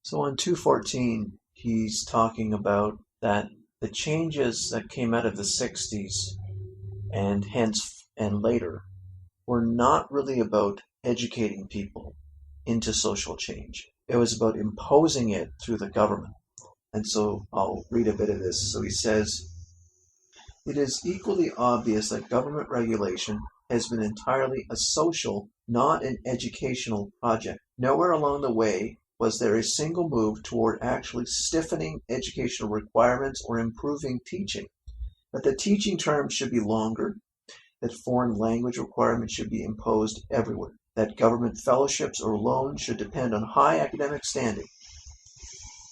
So on 214, he's talking about that the changes that came out of the 60s and later were not really about educating people into social change. It was about imposing it through the government. And so I'll read a bit of this. So he says, it is equally obvious that government regulation has been entirely a social, not an educational project. Nowhere along the way was there a single move toward actually stiffening educational requirements or improving teaching. That the teaching terms should be longer, that foreign language requirements should be imposed everywhere, that government fellowships or loans should depend on high academic standing,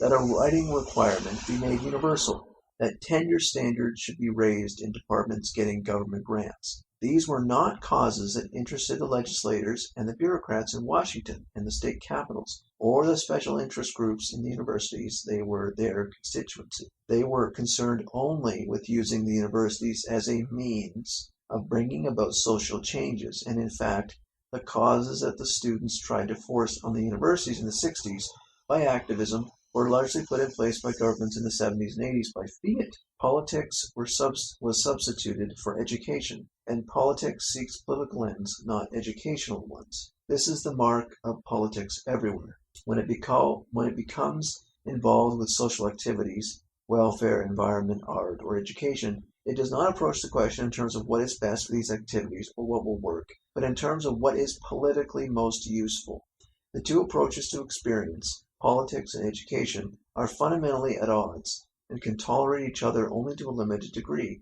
that a writing requirement be made universal, that tenure standards should be raised in departments getting government grants. These were not causes that interested the legislators and the bureaucrats in Washington and the state capitals, or the special interest groups in the universities. They were their constituency. They were concerned only with using the universities as a means of bringing about social changes, and in fact, the causes that the students tried to force on the universities in the 60s by activism were largely put in place by governments in the 70s and 80s by fiat. Politics was substituted for education, and politics seeks political ends, not educational ones. This is the mark of politics everywhere. When it becomes involved with social activities, welfare, environment, art, or education, it does not approach the question in terms of what is best for these activities or what will work, but in terms of what is politically most useful. The two approaches to experience, politics and education, are fundamentally at odds and can tolerate each other only to a limited degree.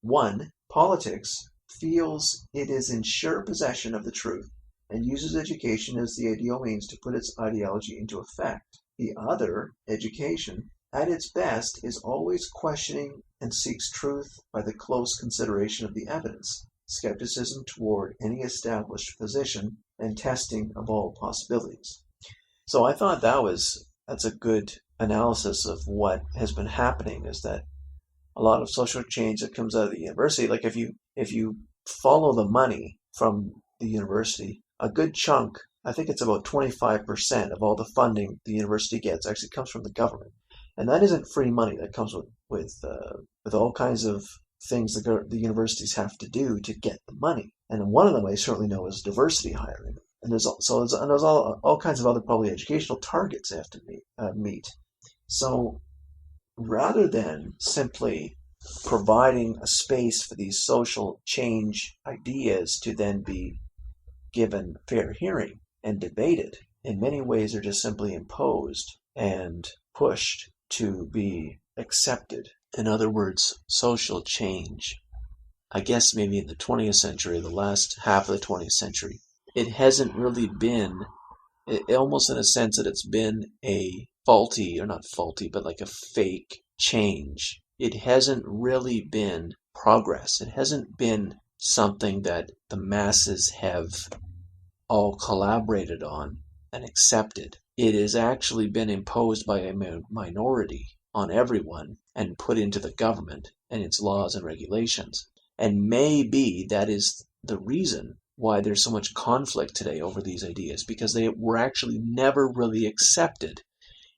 One, politics, feels it is in sure possession of the truth and uses education as the ideal means to put its ideology into effect. The other, education, at its best, is always questioning and seeks truth by the close consideration of the evidence, skepticism toward any established position, and testing of all possibilities. So I thought that's a good analysis of what has been happening, is that a lot of social change that comes out of the university, like if you follow the money from the university, a good chunk, I think it's about 25% of all the funding the university gets actually comes from the government. And that isn't free money. That comes with all kinds of things the universities have to do to get the money. And one of them I certainly know is diversity hiring. And there's all kinds of other probably educational targets they have to meet. So rather than simply providing a space for these social change ideas to then be given fair hearing and debated, in many ways they're just simply imposed and pushed to be accepted. In other words, social change, I guess maybe in the 20th century, the last half of the 20th century, it hasn't really been, almost in a sense that it's been a faulty, or not faulty, but like a fake change. It hasn't really been progress. It hasn't been something that the masses have all collaborated on and accepted. It has actually been imposed by a minority on everyone and put into the government and its laws and regulations. And maybe that is the reason why there's so much conflict today over these ideas, because they were actually never really accepted,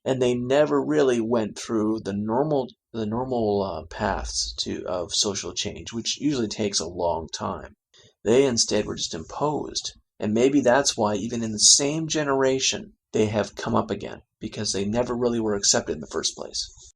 and they never really went through the normal paths of social change, which usually takes a long time. They instead were just imposed. And maybe that's why even in the same generation, they have come up again, because they never really were accepted in the first place.